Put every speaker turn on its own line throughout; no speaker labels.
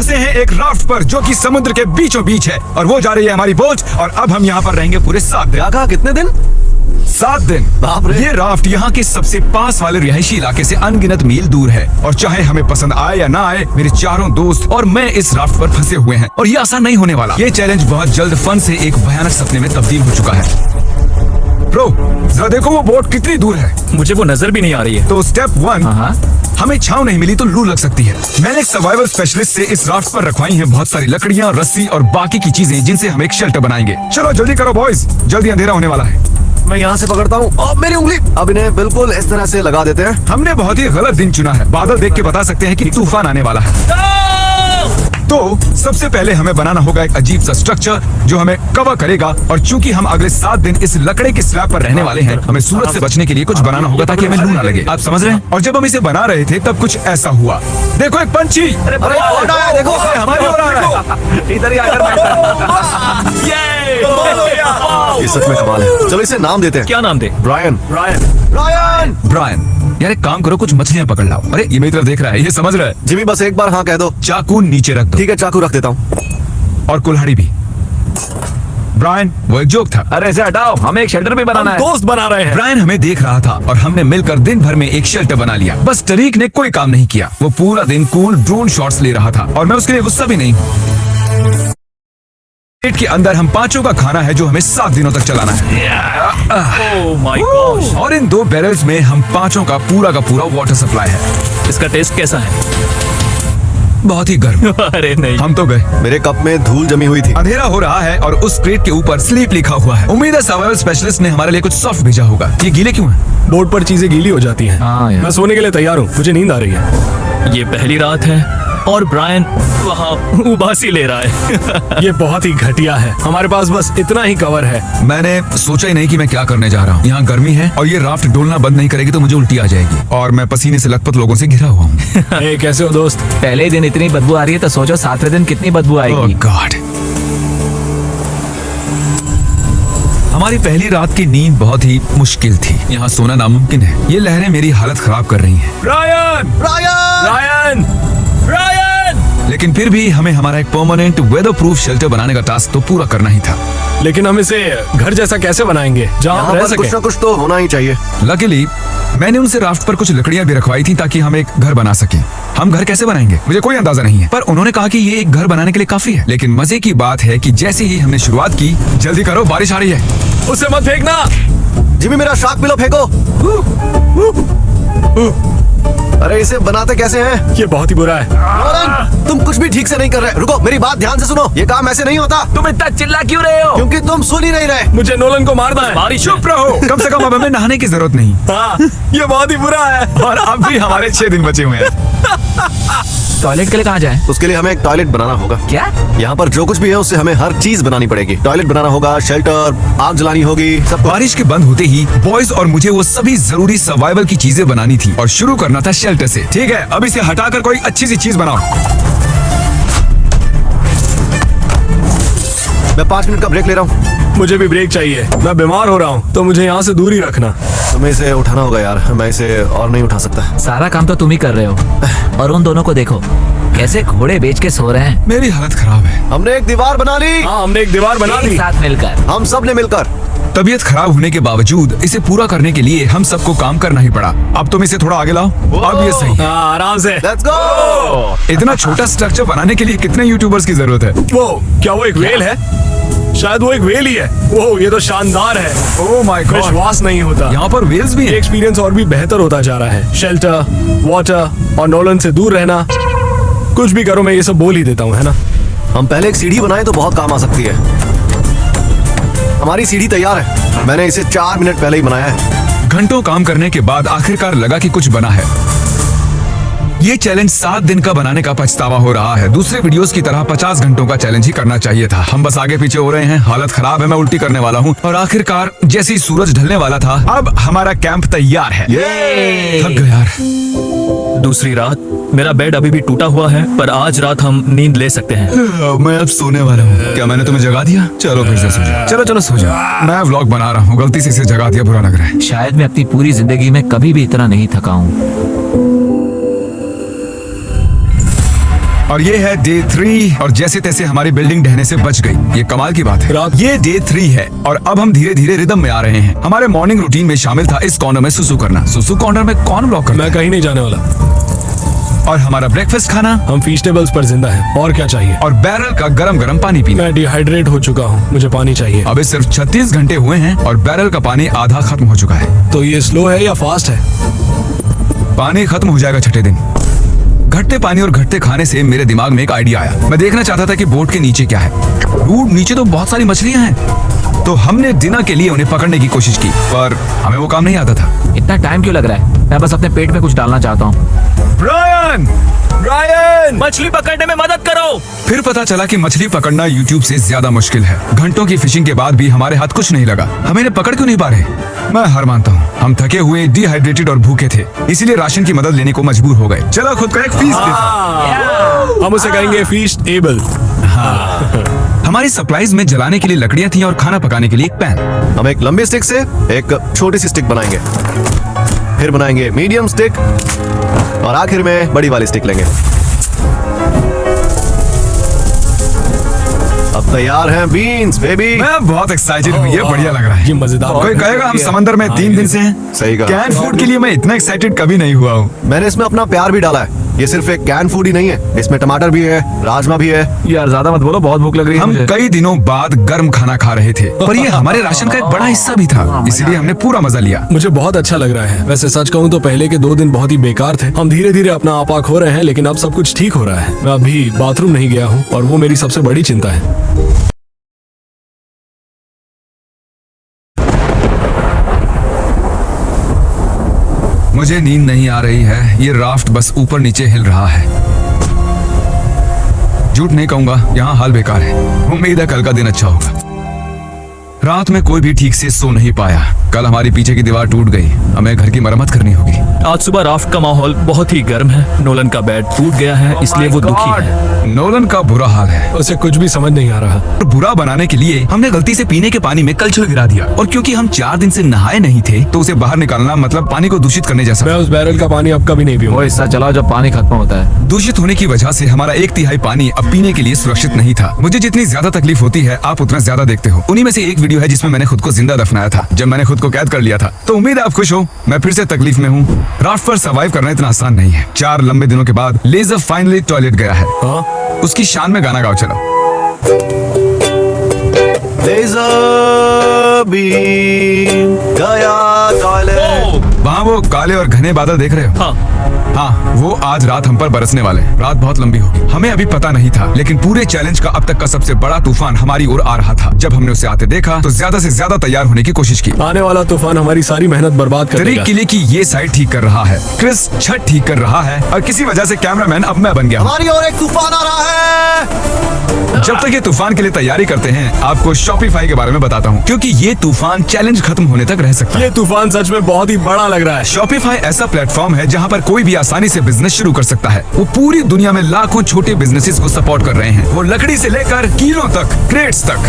फंसे हैं एक राफ्ट पर जो कि समुद्र के बीचों बीच है और वो जा रही है हमारी बोट और अब हम यहाँ पर रहेंगे पूरे 7 दिन।
क्या कहा, कितने दिन?
7 दिन।
बाप रे।
ये राफ्ट यहाँ के सबसे पास वाले रिहायशी इलाके से अनगिनत मील दूर है और चाहे हमें पसंद आए या ना आए, मेरे चारों दोस्त और मैं इस राफ्ट पर फंसे हुए हैं और ये आसान नहीं होने वाला। ये चैलेंज बहुत जल्द फन से एक भयानक सपने में तब्दील हो चुका है। ब्रो, जरा देखो वो बोट कितनी दूर है।
मुझे वो नजर भी नहीं आ रही है।
तो स्टेप 1, हमें छांव नहीं मिली तो लू लग सकती है। मैंने एक सर्वाइवल स्पेशलिस्ट से इस राफ्ट पर रखवाई हैं बहुत सारी लकड़ियाँ, रस्सी और बाकी की चीजें जिनसे हम एक शेल्टर बनाएंगे। चलो जल्दी करो बॉयज, जल्दी अंधेरा होने वाला है।
मैं यहाँ से पकड़ता हूँ। अब मेरी उंगली। अब इन्हें बिल्कुल इस तरह से लगा देते हैं।
हमने बहुत ही गलत दिन चुना है। बादल देख के बता सकते हैं कि तूफान आने वाला है। तो सबसे पहले हमें बनाना होगा एक अजीब सा स्ट्रक्चर जो हमें कवर करेगा और चूंकि हम अगले 7 दिन इस लकड़े के स्लैब पर रहने वाले हैं, हमें सूरज से बचने के लिए कुछ बनाना होगा ताकि हमें लू ना लगे। आप समझ रहे हैं? और जब हम इसे बना रहे थे तब कुछ ऐसा हुआ। देखो एक पंछी।
अरे देखो
हमारी ओर आ रहा है।
इधर ही आकर ये सच में कमाल है। चलो इसे नाम देते हैं।
क्या नाम दे?
ब्रायन।
ब्रायन, यार एक काम करो, कुछ मछलियाँ पकड़ लाओ। अरे ये मेरी तरफ देख रहा है, ये समझ रहा है।
जिमी बस एक बार हाँ कह दो।
चाकू नीचे रख दो।
ठीक है, चाकू रख देता हूँ।
और कुल्हाड़ी भी। ब्रायन, वो एक जोक था।
अरे इसे हटाओ, हमें एक शेल्टर भी बनाना है। दोस्त बना रहे हैं।
ब्रायन हमें देख रहा था और हमने मिलकर दिन भर में एक शेल्टर बना लिया। बस टरीक ने कोई काम नहीं किया। वो पूरा दिन कूल ड्रोन शॉट्स ले रहा था और मैं उसके लिए गुस्सा भी नहीं हूँ। पेट के अंदर हम 5 का खाना है जो हमें 7 दिनों तक चलाना है।
Oh my God.
और इन 2 बैरल्स में हम 5 का पूरा वाटर सप्लाई है।
इसका टेस्ट कैसा है?
बहुत ही गर्म।
अरे नहीं,
हम तो गए।
मेरे कप में धूल जमी हुई थी।
अंधेरा हो रहा है और उस क्रेट के ऊपर स्लीप लिखा हुआ है। उम्मीद है सर्वाइवल स्पेशलिस्ट ने हमारे लिए कुछ सॉफ्ट भेजा होगा। ये गीले क्यों हैं?
बोर्ड पर चीजें गीली हो जाती हैं।
हाँ यार।
मैं सोने के लिए तैयार हूँ, मुझे नींद आ रही है।
ये पहली रात है और ब्रायन वहाँ उबासी ले रहा है।
ये बहुत ही घटिया है। हमारे पास बस इतना ही कवर है।
मैंने सोचा ही नहीं कि मैं क्या करने जा रहा हूँ। यहाँ गर्मी है और ये राफ्ट डोलना बंद नहीं करेगी तो मुझे उल्टी आ जाएगी और मैं पसीने से लथपथ लोगों से घिरा हुआ हूँ।
ए, कैसे हो दोस्त?
पहले दिन इतनी बदबू आ रही है तो सोचो 7वें दिन कितनी बदबू आएगी।
गॉड। हमारी पहली रात की नींद बहुत ही मुश्किल थी। यहाँ सोना नामुमकिन है। ये लहरें मेरी हालत खराब कर रही हैं।
ब्रायन!
लेकिन फिर भी हमें हमारा एक परमानेंट वेदर प्रूफ शेल्टर बनाने का टास्क तो पूरा करना ही था।
लेकिन हम इसे घर जैसा कैसे बनाएंगे जहाँ
यहाँ
हम रह
पर कुछ
सके?
ना कुछ तो होना ही चाहिए।
लकीली मैंने उनसे राफ्ट पर कुछ लकड़ियां भी रखवाई थी ताकि हम एक घर बना सकें। हम घर कैसे बनाएंगे मुझे कोई अंदाजा नहीं है, पर उन्होंने कहा कि ये एक घर बनाने के लिए काफी है। लेकिन मजे की बात है कि जैसे ही हमने शुरुआत की, जल्दी करो बारिश आ रही है।
उसे मत फेंकना।
जिमी मेरा शार्क पिलो फेंको। अरे इसे बनाते कैसे हैं?
ये बहुत ही बुरा है।
नोलन, तुम कुछ भी ठीक से नहीं कर रहे। रुको, मेरी बात ध्यान से सुनो। ये काम ऐसे नहीं होता।
तुम इतना चिल्ला क्यों रहे हो?
क्योंकि तुम सुन ही नहीं रहे।
मुझे नोलन को मारना है।
बारिश
चुप रहो। कम से कम अब हमें नहाने की जरूरत नहीं।
हाँ, ये बहुत ही बुरा है।
और अब भी हमारे 6 दिन बचे हुए हैं।
टॉयलेट के लिए कहाँ जाए?
उसके लिए हमें एक टॉयलेट बनाना होगा।
क्या?
यहाँ पर जो कुछ भी है उससे हमें हर चीज बनानी पड़ेगी। टॉयलेट बनाना होगा, शेल्टर, आग जलानी होगी, सब कुछ।
बारिश के बंद होते ही बॉयज और मुझे वो सभी जरूरी सर्वाइवल की चीजें बनानी थी और शुरू करना था शेल्टर से। ठीक है, अब इसे हटाकर कोई अच्छी सी चीज बनाओ।
मैं 5 मिनट का ब्रेक ले रहा हूँ।
मुझे भी ब्रेक चाहिए। मैं बीमार हो रहा हूँ तो मुझे यहाँ से दूर ही रखना।
तुम्हें इसे उठाना होगा यार, मैं इसे और नहीं उठा सकता।
सारा काम तो तुम ही कर रहे हो। और उन दोनों को देखो कैसे घोड़े बेच के सो रहे हैं।
मेरी हालत खराब है।
हमने एक दीवार बना ली।
हाँ, हमने एक दीवार बना
एक
दी।
साथ मिलकर।
हम सब ने मिलकर।
तबीयत खराब होने के बावजूद इसे पूरा करने के लिए हम सबको काम करना ही पड़ा। अब तुम इसे थोड़ा आगे लाओ। अब ये सही।
हाँ, आराम से।
Let's go.
इतना छोटा स्ट्रक्चर बनाने के लिए कितने यूट्यूबर्स की जरूरत है?
वो क्या वो एक वेल है? शायद वो एक वेल ही है। वो ये तो शानदार है।
ओह माय गॉड,
विश्वास नहीं होता।
यहाँ पर वेल्स भी
ये
हैं।
एक्सपीरियंस और भी बेहतर होता जा रहा है। शेल्टर, वाटर और नोलन से दूर रहना। कुछ भी करो, मैं ये सब बोल ही देता हूँ, है ना?
हम पहले एक सीढ़ी बनाए तो बहुत काम आ सकती है। हमारी सीढ़ी तैयार है। मैंने इसे 4 मिनट पहले ही बनाया है।
घंटों काम करने के बाद आखिरकार लगा कि कुछ बना है। ये चैलेंज 7 दिन का बनाने का पछतावा हो रहा है। दूसरे वीडियोस की तरह 50 घंटों का चैलेंज ही करना चाहिए था। हम बस आगे पीछे हो रहे हैं। हालत खराब है, मैं उल्टी करने वाला हूँ। और आखिरकार जैसे ही सूरज ढलने वाला था, अब हमारा कैंप तैयार है। थक गया यार।
दूसरी रात। मेरा बेड अभी भी टूटा हुआ है, पर आज रात हम नींद ले सकते हैं।
मैं अब सोने वाला हूँ। क्या मैंने तुम्हें जगा दिया? चलो फिर से सो जाओ। चलो सो जाओ। मैं व्लॉग बना रहा हूँ, गलती से इसे जगा दिया, बुरा लग रहा है।
शायद मैं अपनी पूरी जिंदगी में कभी भी इतना नहीं थका हूँ।
और ये है डे 3 और जैसे तैसे हमारी बिल्डिंग ढहने से बच गई। ये कमाल की बात है।
रात-
ये डे 3 है और अब हम धीरे धीरे रिदम में आ रहे हैं। हमारे मॉर्निंग रूटीन में शामिल था इस कॉर्नर में सुसु करना। सुसु कॉर्नर में कौन ब्लॉक करना
मैं कहीं नहीं जाने वाला।
और हमारा ब्रेकफास्ट खाना
हम फीस्टेबल्स पर जिंदा हैं। और क्या चाहिए?
और बैरल का गरम गरम पानी पीना।
मैं डिहाइड्रेट हो चुका हूँ, मुझे पानी चाहिए।
अभी सिर्फ 36 घंटे हुए हैं और बैरल का पानी आधा खत्म हो चुका है।
तो ये स्लो है या फास्ट है?
पानी खत्म हो जाएगा छठे दिन। घटते पानी और घटते खाने से मेरे दिमाग में एक आइडिया आया। मैं देखना चाहता था कि बोट के नीचे क्या है। नीचे तो बहुत सारी मछलियां हैं। तो हमने डिनर के लिए उन्हें पकड़ने की कोशिश की, पर हमें वो काम नहीं आता था।
इतना टाइम क्यों लग रहा है? मैं बस अपने पेट में कुछ डालना चाहता हूँ।
ब्रायन! ब्रायन!
मछली पकड़ने में मदद करो।
फिर पता चला कि मछली पकड़ना YouTube से ज्यादा मुश्किल है। घंटों की फिशिंग के बाद भी हमारे हाथ कुछ नहीं लगा। हम इन्हें पकड़ क्यों नहीं पा रहे? मैं हार मानता हूँ। हम थके हुए, डिहाइड्रेटेड और भूखे थे, इसीलिए राशन की मदद लेने को मजबूर हो गए। चलो खुद का एक फीस देते।
हम उसे कहेंगे फीस्ट एबल।
हमारी सप्लाईज में जलाने के लिए लकड़ियां थी और खाना पकाने के लिए एक पैन।
हम एक लंबी स्टिक से एक छोटी सी स्टिक बनाएंगे, फिर बनाएंगे मीडियम स्टिक और आखिर में बड़ी वाली स्टिक लेंगे। अब तैयार हैं बीन्स बेबी।
मैं बहुत एक्साइटेड हूँ, ये बढ़िया लग रहा है।
ये मजेदार।
कोई कहेगा हम समंदर में 3 दिन से हैं।
सही कहा।
कैन फूड के लिए मैं इतना एक्साइटेड कभी नहीं हुआ हूँ।
मैंने इसमें अपना प्यार भी डाला है। ये सिर्फ एक कैन फूड ही नहीं है, इसमें टमाटर भी है, राजमा भी है।
यार ज्यादा मत बोलो, बहुत भूख लग रही है
हम
मुझे।
कई दिनों बाद गर्म खाना खा रहे थे, पर ये हमारे राशन का एक बड़ा हिस्सा भी था, इसलिए हमने पूरा मजा लिया।
मुझे बहुत अच्छा लग रहा है। वैसे सच कहूँ तो पहले के 2 दिन बहुत ही बेकार थे। हम धीरे धीरे अपना आपा खो रहे हैं, लेकिन अब सब कुछ ठीक हो रहा है। मैं अभी बाथरूम नहीं गया हूँ और वो मेरी सबसे बड़ी चिंता है।
मुझे नींद नहीं आ रही है। ये राफ्ट बस ऊपर नीचे हिल रहा है। झूठ नहीं कहूंगा, यहाँ हाल बेकार है। उम्मीद है कल का दिन अच्छा होगा। रात में कोई भी ठीक से सो नहीं पाया। कल हमारी पीछे की दीवार टूट गई, हमें घर की मरम्मत करनी होगी।
आज सुबह राफ्ट का माहौल बहुत ही गर्म है। नोलन का बेड टूट गया है, इसलिए वो दुखी है।
नोलन का बुरा हाल है।
उसे कुछ भी समझ नहीं आ रहा।
और बुरा बनाने के लिए हमने गलती से पीने के पानी में कलछुल गिरा दिया, और क्योंकि हम 4 दिन से नहाए नहीं थे तो उसे बाहर निकालना मतलब पानी को दूषित करने जैसा।
मैं उस बैरल का पानी अब कभी नहीं पीऊंगा।
वो हिस्सा चलाओ जब पानी खत्म होता है।
दूषित होने की वजह से हमारा 1/3 पानी अब पीने के लिए सुरक्षित नहीं था। मुझे जितनी ज्यादा तकलीफ होती है आप उतना ज्यादा देखते हो। उन्हीं में से एक वीडियो है जिसमें मैंने खुद को जिंदा दफनाया था, जब मैंने खुद को कैद कर लिया था। तो उम्मीद है आप खुश हो। मैं फिर से तकलीफ में हूँ। राफ्ट पर सर्वाइव करना इतना आसान नहीं है। 4 लंबे दिनों के बाद लेजर फाइनली टॉयलेट गया है।
हाँ?
उसकी शान में गाना गाओ चलो।
लेज़र बीम गया टॉयलेट।
वहाँ वो काले और घने बादल देख रहे हो?
हाँ,
हाँ, वो आज रात हम पर बरसने वाले हैं। रात बहुत लंबी होगी। हमें अभी पता नहीं था, लेकिन पूरे चैलेंज का अब तक का सबसे बड़ा तूफान हमारी ओर आ रहा था। जब हमने उसे आते देखा तो ज्यादा से ज्यादा तैयार होने की कोशिश की।
आने वाला तूफान हमारी सारी मेहनत बर्बाद कर
तरीक
देगा।
किले की ये साइड ठीक कर रहा है, क्रिस छत ठीक कर रहा है, और किसी वजह से कैमरामैन अब मैं बन गया हूँ।
हमारी ओर एक तूफान आ रहा है।
जब तक ये तूफान के लिए तैयारी करते हैं, आपको शॉपिफाई के बारे में बताता हूँ, क्योंकि ये तूफान चैलेंज खत्म होने तक रह सकता है।
ये तूफान सच में बहुत ही बड़ा लग रहा है।
शॉपिफाई ऐसा प्लेटफॉर्म है जहाँ पर कोई भी आसानी से बिजनेस शुरू कर सकता है। वो पूरी दुनिया में लाखों छोटे बिजनेसेस को सपोर्ट कर रहे हैं। वो लकड़ी से लेकर कीलों तक, क्रेट्स तक,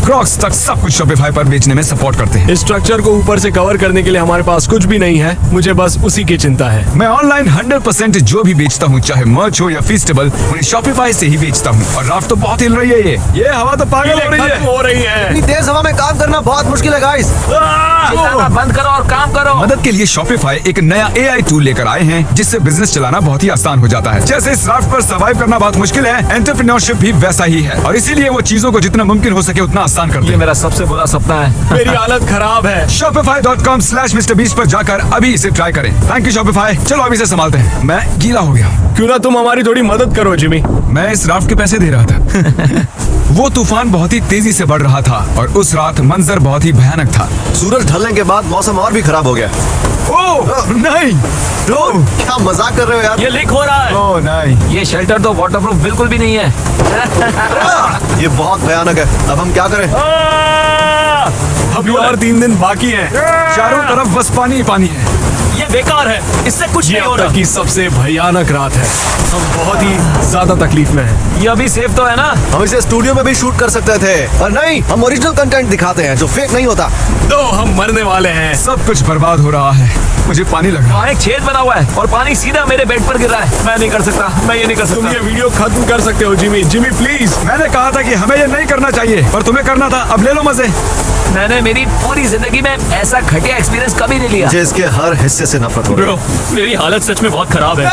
क्रॉक्स तक सब कुछ शॉपिफाई पर बेचने में सपोर्ट करते हैं।
इस स्ट्रक्चर को ऊपर से कवर करने के लिए हमारे पास कुछ भी नहीं है। मुझे बस उसी की चिंता है।
मैं ऑनलाइन 100% जो भी बेचता हूँ, चाहे मर्च हो या फीस्टेबल, उन्हें शॉपिफाई से ही बेचता हूँ। और राफ्ट तो बहुत हिल रही है। ये हवा तो पागल हो रही है।
खत्म हो रही है।
इतनी तेज हवा में काम करना बहुत मुश्किल है गाइस।
चिल्लाना बंद करो और काम करो।
मदद के लिए शॉपिफाई एक नया AI टूल लेकर आए हैं, जिससे बिजनेस चलाना बहुत ही आसान हो जाता है। जैसे इस राफ्ट पर सर्वाइव करना बहुत मुश्किल है, एंटरप्रेन्योरशिप भी वैसा ही है, और इसीलिए वो चीजों को जितना मुमकिन हो सके उतना आसान करते
ये
हैं।
मेरा सबसे बुरा सपना है।
मेरी हालत खराब है।
Shopify.com/MrBeast पर जाकर अभी इसे ट्राई करें। Thank you Shopify. चलो अभी इसे संभालते हैं। मैं गीला हो गया।
क्यों ना तुम हमारी थोड़ी मदद करो जिमी।
मैं इस राफ्ट के पैसे दे रहा था। वो तूफान बहुत ही तेजी से बढ़ रहा था और उस रात मंजर बहुत ही भयानक था।
सूरज ढलने के बाद मौसम और भी खराब हो गया।
ओह नहीं,
ब्रो, क्या मजाक कर रहे हो यार?
ये लीक हो रहा है।
ओह नहीं।
ये शेल्टर तो वाटरप्रूफ बिल्कुल भी नहीं है।
ये बहुत भयानक है। अब हम क्या करें?
अभी और 3 दिन बाकी हैं।
चारों तरफ बस पानी ही पानी है।
ये बेकार है, इससे कुछ
ये
नहीं हो
अब तक
रहा।
की सबसे भयानक रात है। हम बहुत ही ज्यादा तकलीफ में हैं।
ये अभी सेफ तो है ना?
हम इसे स्टूडियो में भी शूट कर सकते थे, पर नहीं, हम ओरिजिनल कंटेंट दिखाते हैं जो फेक नहीं होता।
तो हम मरने वाले हैं।
सब कुछ बर्बाद हो रहा है। मुझे पानी लग रहा
वहाँ एक छेद बना हुआ है और पानी सीधा मेरे बेड पर गिर रहा है। मैं नहीं कर सकता, मैं ये नहीं कर
तुम
सकता।
ये वीडियो खत्म कर सकते हो जिमी। Jimmy please.
है। मैंने कहा था कि हमें ये नहीं करना चाहिए, पर तुम्हें करना था। अब ले लो मजे।
मैंने मेरी पूरी जिंदगी में ऐसा घटिया एक्सपीरियंस कभी नहीं लिया।
मुझे इसके हर हिस्से से नफरत हो रही
ब्रो, मेरी हालत सच में बहुत खराब है।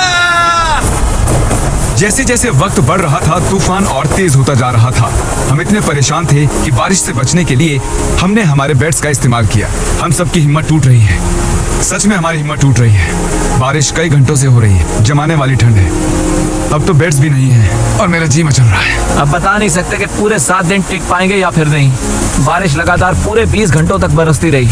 जैसे जैसे वक्त बढ़ रहा था, तूफान और तेज होता जा रहा था। हम इतने परेशान थे कि बारिश से बचने के लिए हमने हमारे बेड्स का इस्तेमाल किया। हम सबकी हिम्मत टूट रही है, सच में हमारी हिम्मत टूट रही है। बारिश कई घंटों से हो रही है, जमाने वाली ठंड है। अब तो बेड्स भी नहीं है और मेरा जी मचल रहा है।
अब बता नहीं सकते कि पूरे 7 दिन टिक पाएंगे या फिर नहीं। बारिश लगातार पूरे 20 घंटों तक बरसती रही।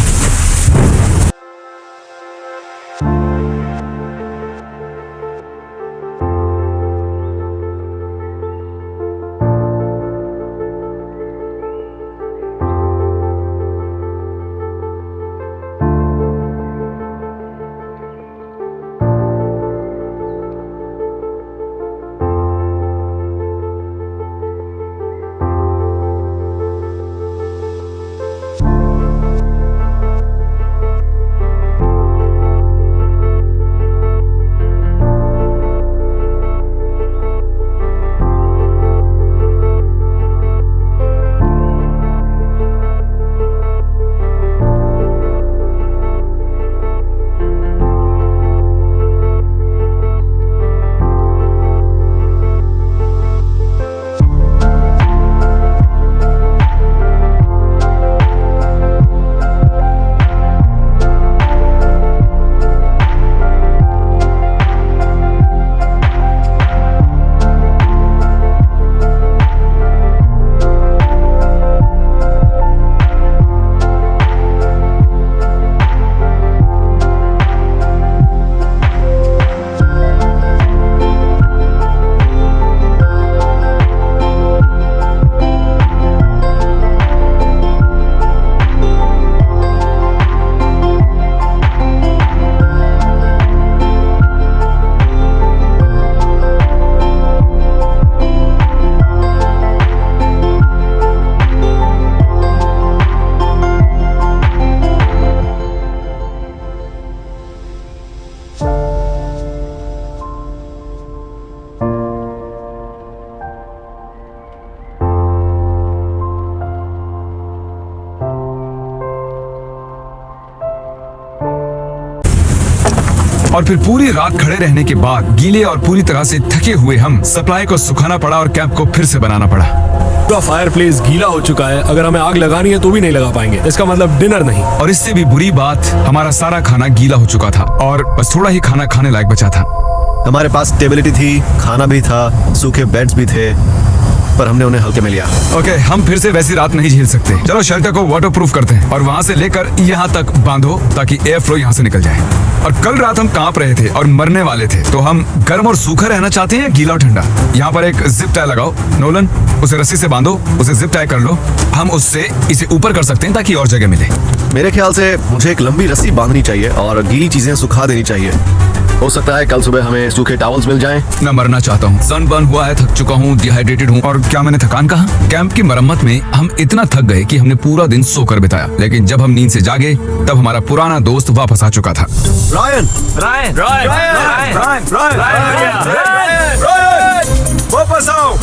और फिर पूरी रात खड़े रहने के बाद गीले और पूरी तरह से थके हुए हम सप्लाई को सुखाना पड़ा और कैंप को फिर से बनाना पड़ा।
पूरा फायर प्लेस गीला हो चुका है। अगर हमें आग लगानी है तो भी नहीं लगा पाएंगे। इसका मतलब डिनर नहीं।
और इससे भी बुरी बात, हमारा सारा खाना गीला हो चुका था और बस थोड़ा ही खाना खाने लायक बचा था।
हमारे पास स्टेबिलिटी थी, खाना भी था, सूखे बेड्स भी थे, पर हमने उन्हें हल्के में लिया।
ओके, हम फिर से वैसी रात नहीं झेल सकते। चलो शेल्टर को वाटरप्रूफ करते हैं और वहाँ से लेकर यहाँ तक बांधो ताकि एयर फ्लो यहाँ से निकल जाए। और कल रात हम कांप रहे थे और मरने वाले थे, तो हम गर्म और सूखा रहना चाहते हैं, गीला और ठंडा। यहाँ पर एक जिप टाई लगाओ नोलन, उसे रस्सी से बांधो, उसे जिप टाई कर लो। हम उससे इसे ऊपर कर सकते हैं ताकि और जगह मिले।
मेरे ख्याल से मुझे एक लंबी रस्सी बांधनी चाहिए और गीली चीजें सुखा देनी चाहिए। हो सकता है कल सुबह हमें सूखे टॉवल्स मिल जाएं।
मैं मरना चाहता हूँ, सनबर्न हुआ है, थक चुका हूँ, डिहाइड्रेटेड हूँ। और क्या मैंने थकान कहा? कैंप की मरम्मत में हम इतना थक गए कि हमने पूरा दिन सोकर बिताया। लेकिन जब हम नींद से जागे तब हमारा पुराना दोस्त वापस आ चुका था।
रायन,
वापस आओ।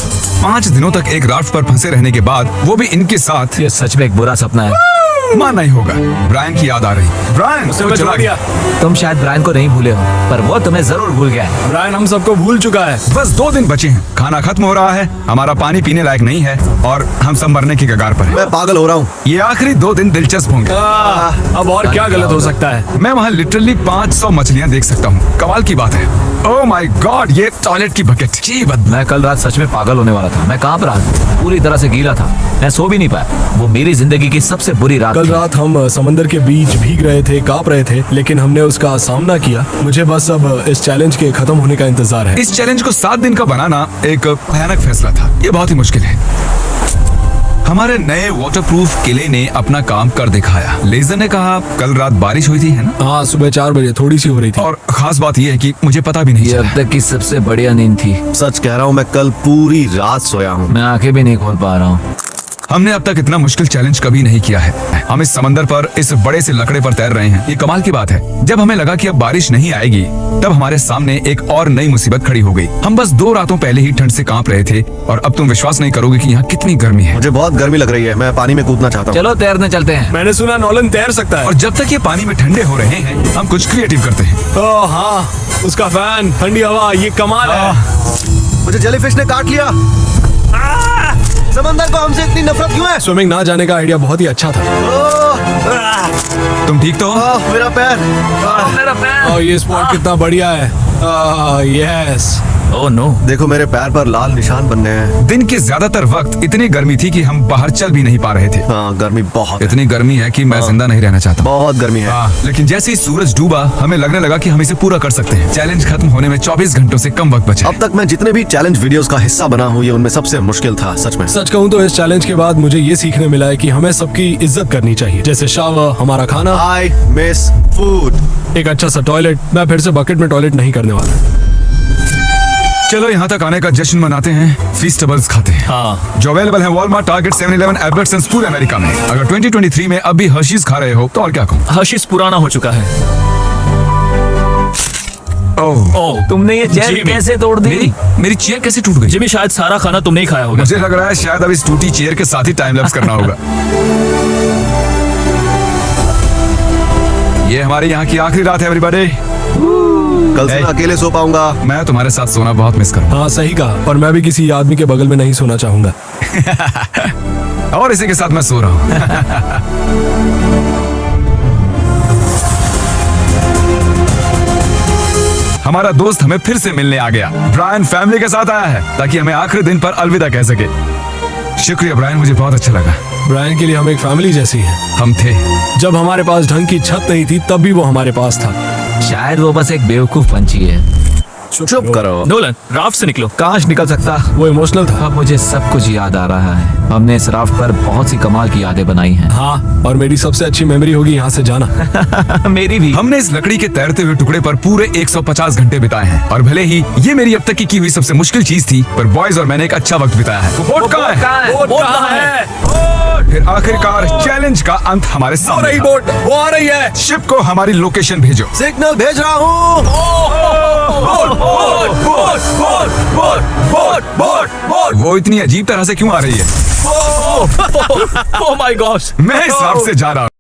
5 दिनों तक एक राफ्ट पर फंसे रहने के बाद, वो भी इनके साथ,
ये सच में एक बुरा सपना है।
मानना ही होगा। ब्रायन की याद आ रही। ब्रायन
उसे मैं छोड़ दिया।
तुम शायद ब्रायन को नहीं भूले हो, पर वो तुम्हें जरूर भूल गया है।
ब्रायन हम सबको भूल चुका है।
बस 2 दिन बचे हैं, खाना खत्म हो रहा है, हमारा पानी पीने लायक नहीं है और हम सब मरने की कगार पर हैं।
मैं पागल हो रहा हूँ।
ये आखिरी 2 दिन दिलचस्प होंगे।
अब और क्या गलत हो सकता है?
मैं वहाँ लिटरली 500 मछलियाँ देख सकता हूँ। कमाल की बात है। ओह माय गॉड, ये टॉयलेट की बकेट। जी बदबू।
मैं कल रात सच में पागल होने वाला था। मैं कांप रहा था, पूरी तरह से गीला था, मैं सो भी नहीं पाया। वो मेरी जिंदगी की सबसे बुरी रात
कल
थी।
रात हम समंदर के बीच भीग रहे थे, कांप रहे थे, लेकिन हमने उसका सामना किया। मुझे बस अब इस चैलेंज के खत्म होने का इंतजार है।
इस चैलेंज को 7 दिन का बनाना एक भयानक फैसला था। ये बहुत ही मुश्किल है। हमारे नए वाटरप्रूफ किले ने अपना काम कर दिखाया। लेजर ने कहा कल रात बारिश हुई थी, है ना?
हाँ, सुबह 4 बजे थोड़ी सी हो रही थी।
और खास बात यह है कि मुझे पता भी नहीं
ये
चला।
अब तक की सबसे बढ़िया नींद थी।
सच कह रहा हूँ, मैं कल पूरी रात सोया हूँ।
मैं आंखें भी नहीं खोल पा रहा हूँ।
हमने अब तक इतना मुश्किल चैलेंज कभी नहीं किया है। हम इस समंदर पर इस बड़े से लकड़े पर तैर रहे हैं। ये कमाल की बात है। जब हमें लगा कि अब बारिश नहीं आएगी, तब हमारे सामने एक और नई मुसीबत खड़ी हो गई। हम बस 2 रातों पहले ही ठंड से कांप रहे थे और अब तुम विश्वास नहीं करोगे कि यहाँ कितनी गर्मी है।
मुझे बहुत गर्मी लग रही है, मैं पानी में कूदना चाहता हूँ।
चलो तैरने चलते हैं।
मैंने सुना नॉलन तैर सकता है।
और जब तक ये पानी में ठंडे हो रहे हैं, हम कुछ क्रिएटिव करते हैं।
ओह हाँ, उसका फैन, ठंडी हवा, ये कमाल है।
मुझे जेलीफिश ने काट लिया। समंदर को हमसे इतनी नफरत क्यों है?
स्विमिंग ना जाने का आइडिया बहुत ही अच्छा था।
तुम ठीक तो हो?
मेरा पैर।
मेरा पैर।
और ये स्पॉट कितना बढ़िया है। यस।
Oh no.
देखो मेरे पैर पर लाल निशान बनने हैं।
दिन के ज्यादातर वक्त इतनी गर्मी थी कि हम बाहर चल भी नहीं पा रहे थे।
हाँ, गर्मी बहुत है।
इतनी गर्मी है कि मैं जिंदा नहीं रहना चाहता।
बहुत गर्मी है।
लेकिन जैसे ही सूरज डूबा, हमें लगने लगा कि हम इसे पूरा कर सकते हैं। चैलेंज खत्म होने में 24 घंटों से कम वक्त बचा है।
अब तक मैं जितने भी चैलेंज वीडियोस का हिस्सा बना हूँ, ये उनमें सबसे मुश्किल था, सच में।
सच कहूँ तो इस चैलेंज के बाद मुझे ये सीखने मिला है कि हमें सबकी इज्जत करनी चाहिए, जैसे शावर, हमारा खाना,
आई मिस फूड।
एक अच्छा सा टॉयलेट। मैं फिर से बकेट में टॉयलेट नहीं करने वाला।
चलो यहाँ तक आने का जश्न मनाते हैं, फीस्टेबल्स खाते हैं।
हाँ।
जो अवेलेबल है वॉलमार्ट, टारगेट, 7-Eleven, एल्बर्ट्सन्स पूरे अमेरिका में। अगर 2023 में अब भी हर्शीज खा रहे हो तो और क्या कहूँ।
हर्शीज पुराना हो चुका है।
ओह,
ओह,
तुमने ये चेयर
जिमी।
कैसे तोड़ दी?
मेरी चेयर कैसे टूट गई?
जिमी शायद सारा खाना तुमने ही खाया होगा।
मुझे लग रहा है शायद अब इस टूटी चेयर के साथ ही टाइम लैप्स करना होगा। ये हमारे यहाँ की आखिरी रात है एवरीबॉडी।
कल से मैं अकेले सो पाऊंगा।
मैं तुम्हारे साथ सोना बहुत मिस करूंगा।
हाँ सही कहा, पर मैं भी किसी आदमी के बगल में नहीं सोना चाहूंगा।
और इसी के साथ मैं सो रहा हूँ। हमारा दोस्त हमें फिर से मिलने आ गया। ब्रायन फैमिली के साथ आया है ताकि हमें आखिरी दिन पर अलविदा कह सके। शुक्रिया ब्रायन, मुझे बहुत अच्छा लगा।
ब्रायन के लिए हम एक फैमिली जैसी है।
हम थे।
जब हमारे पास ढंग की छत नहीं थी, तब भी वो हमारे पास था।
शायद वो बस एक बेवकूफ पंछी है।
चुप करो।
नोलन, राफ्ट से निकलो।
काश निकल सकता।
वो इमोशनल था।
अब मुझे सब कुछ याद आ रहा है। हमने इस राफ्ट पर बहुत सी कमाल की यादें बनाई हैं।
हाँ, और मेरी सबसे अच्छी मेमोरी होगी यहाँ से जाना।
मेरी भी।
हमने इस लकड़ी के तैरते हुए टुकड़े पर पूरे 150 घंटे बिताए हैं। और भले ही ये मेरी अब तक की हुई सबसे मुश्किल चीज थी, पर बॉयज और मैंने एक अच्छा वक्त बिताया है। वो बोट कहाँ है?
बोट कहाँ है?
फिर आखिरकार चैलेंज का अंत हमारे सामने था।
बोट, वो आ रही है।
शिप को हमारी लोकेशन भेजो।
सिग्नल भेज रहा हूँ।
वो इतनी अजीब तरह से क्यों आ रही है?
Oh my God.
मैं इस राफ्ट से जा रहा हूँ।